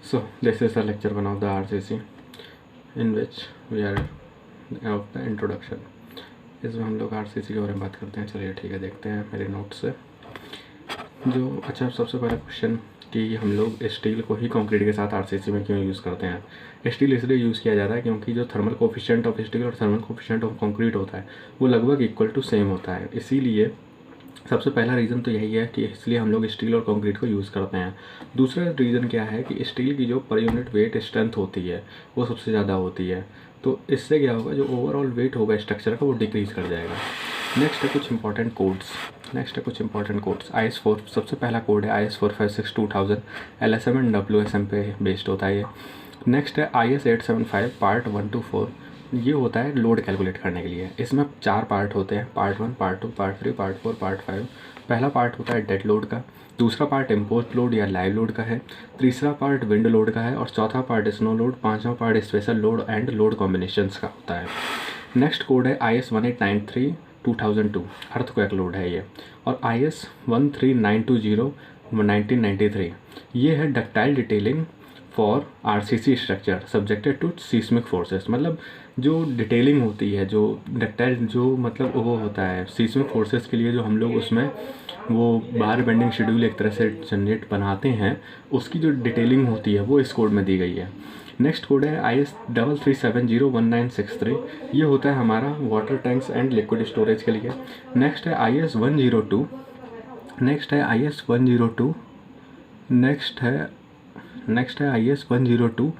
So this is the lecture 1 of the RCC in which we are of the introduction. इसमें हम लोग RCC के बारे में बात करते हैं. चलिए ठीक है, देखते हैं मेरे नोट्स से. जो अच्छा, सबसे पहला क्वेश्चन कि हम लोग स्टील को ही कंक्रीट के साथ RCC में क्यों यूज़ करते हैं. स्टील इसलिए यूज़ किया जाता है क्योंकि जो थर्मल कोफिशिएंट ऑफ स्टील और थर्मल कोफिशिएंट ऑफ कंक्रीट होता है वो लगभग इक्वल टू सेम होता है. इसीलिए सबसे पहला रीज़न तो यही है कि इसलिए हम लोग स्टील और कंक्रीट को यूज़ करते हैं. दूसरा रीज़न क्या है कि स्टील की जो पर यूनिट वेट स्ट्रेंथ होती है वो सबसे ज़्यादा होती है. तो इससे क्या होगा, जो ओवरऑल वेट होगा स्ट्रक्चर का वो डिक्रीज़ कर जाएगा. नेक्स्ट है कुछ इंपॉर्टेंट कोड्स. IS4 सबसे पहला कोड है IS456 2000 LSM एंड WSM पे बेस्ड होता है ये. नेक्स्ट है IS875 पार्ट 1 to 4. ये होता है लोड कैलकुलेट करने के लिए. इसमें 4 पार्ट होते हैं, part 1, part 2, part 3, part 4, part 5. पहला पार्ट होता है डेड लोड का, दूसरा पार्ट इम्पोज लोड या लाइव लोड का है, तीसरा पार्ट विंड लोड का है और चौथा पार्ट स्नो लोड, पांचवा part special load and load combinations का होता है. नेक्स्ट कोड है IS1893 2002 अर्थक्वेक लोड है ये. और IS13920 1993 ये है ductile detailing for RCC structure subjected to seismic forces. मतलब जो डिटेलिंग होती है, जो डक्टाइल, जो मतलब वो होता है सीस्मिक फोर्सेस के लिए, जो हम लोग उसमें वो बार बेंडिंग शेड्यूल एक तरह से जनरेट बनाते हैं, उसकी जो डिटेलिंग होती है वो इस कोड में दी गई है. नेक्स्ट कोड है IS3371963. ये होता है हमारा water tanks and liquid storage के लिए. नेक्स्ट है IS102. नेक्स्ट है IS102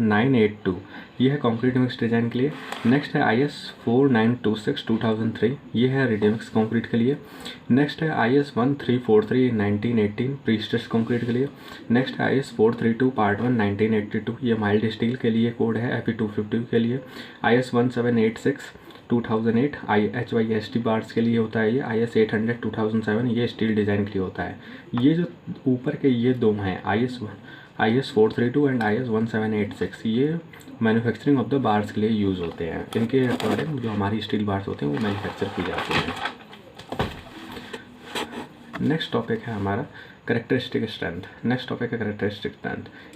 1982. ये है कंक्रीट मिक्स डिज़ाइन के लिए. नेक्स्ट है IS4926 2003. ये है रेडी मिक्स कंक्रीट के लिए. नेक्स्ट है IS1343 1918 प्री स्ट्रेस्ड कंक्रीट के लिए. नेक्स्ट है IS432 पार्ट 1 1982. ये माइल्ड स्टील के लिए कोड है FE250 के लिए. IS1786 2008 HYST बार्स के लिए होता है ये. IS800 2007 ये स्टील डिज़ाइन के लिए होता है. ये जो ऊपर के ये दो हैं IS432 एंड IS1786 ये मैन्युफैक्चरिंग ऑफ द बार्स के लिए यूज़ होते हैं. इनके अकॉर्डिंग जो हमारी स्टील बार्स होते हैं वो मैन्युफैक्चर की जाती हैं. नेक्स्ट टॉपिक है हमारा characteristic strength.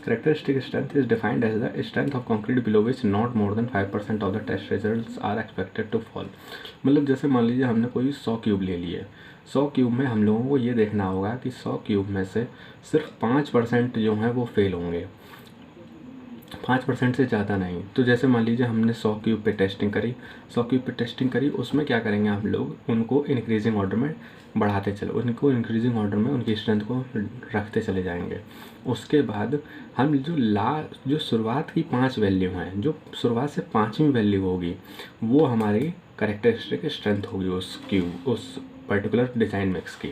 Characteristic strength is defined as the strength of concrete below which not more than 5% of the test results are expected to fall. मतलब जैसे मान लीजिए हमने कोई 100 क्यूब ले लिए. 100 क्यूब में हम लोगों को ये देखना होगा कि 100 क्यूब में से सिर्फ 5% जो हैं वो फेल होंगे, 5% से ज़्यादा नहीं. तो जैसे मान लीजिए हमने 100 क्यूब पे टेस्टिंग करी, उसमें क्या करेंगे हम लोग, उनको इंक्रीजिंग ऑर्डर में बढ़ाते चले, उनकी स्ट्रेंथ को रखते चले जाएंगे. उसके बाद हम जो शुरुआत की 5 वैल्यू हैं, जो शुरुआत से 5वीं वैल्यू होगी वो हमारी करेक्टरिस्टिक स्ट्रेंथ होगी उस पर्टिकुलर डिज़ाइन मिक्स की.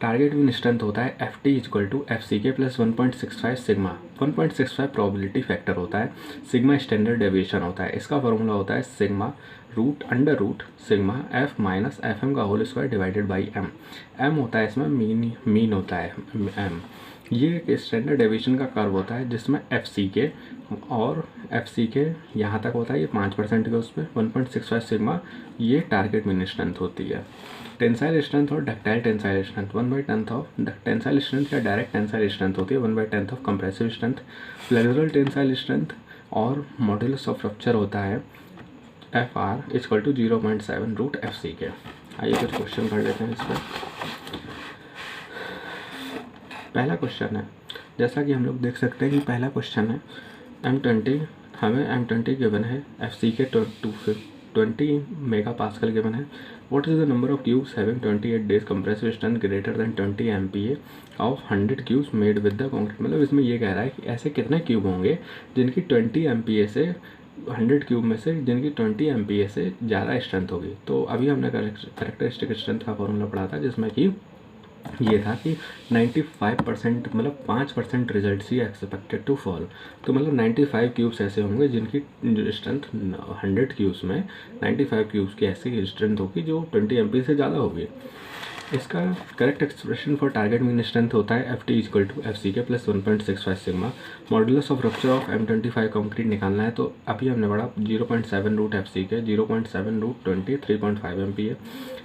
टारगेट मीन स्ट्रेंथ होता है FT = FCK + 1.65 sigma. 1.65 probability factor होता है. सिग्मा स्टैंडर्ड डेविएशन होता है. इसका फॉर्मूला होता है सिग्मा √ सिग्मा F - FM का whole square divided by M. M होता है इसमें मीन होता है M. ये एक स्टैंडर्ड डेविएशन का कर्व होता है जिसमें FCK यहाँ तक होता है, ये 5% के उस पर 1.65 सिग्मा ये टारगेट मीन स्ट्रेंथ होती है. टेंसाइल स्ट्रेंथ और ductile tensile strength 1/10 of tensile strength या डायरेक्ट टेंसाइल स्ट्रेंथ होती है 1/10 of compressive strength. Flexural tensile strength और मॉड्यूलस ऑफ रप्चर होता है FR = 0.7 √FCK. आइए कुछ क्वेश्चन कर लेते हैं इस पर. पहला क्वेश्चन है, जैसा कि हम लोग देख सकते हैं कि पहला क्वेश्चन है M20. हमें M20 गिवन है, FCK 220 मेगापास्कल गिवन है. What is the number of cubes having 28 days compressive strength greater than 20 MPa of 100 cubes made with the concrete. मतलब इसमें ये कह रहा है कि ऐसे कितने क्यूब होंगे जिनकी 20 MPa से 100 क्यूब में से जिनकी 20 MPa से ज़्यादा स्ट्रेंथ होगी. तो अभी हमने करेक्टरिस्टिक स्ट्रेंथ का फॉर्मूला पढ़ा था जिसमें कि ये था कि 95% मतलब 5% रिजल्ट ही एक्सपेक्टेड टू फॉल. तो मतलब 95 क्यूब्स ऐसे होंगे जिनकी स्ट्रेंथ 100 क्यूब्स में 95 क्यूब्स की ऐसी स्ट्रेंथ होगी जो 20 MPa से ज़्यादा होगी. इसका correct expression for target mean strength होता है FT equal to FCK plus 1.65 sigma. Modulus of rupture of M25 concrete निकालना है, तो अभी हमने पढ़ा 0.7 root FCK, 0.7 root 20, 3.5 MPa।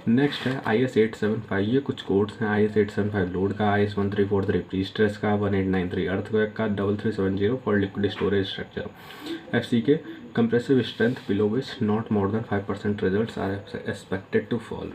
Next है IS 875, ये कुछ कोड्स हैं। IS 875 लोड का, IS 1343 प्री स्ट्रेस का, 1893 अर्थक्वेक का, 3370 for liquid storage structure. FCK compressive strength below which not more than 5% results are expected to fall.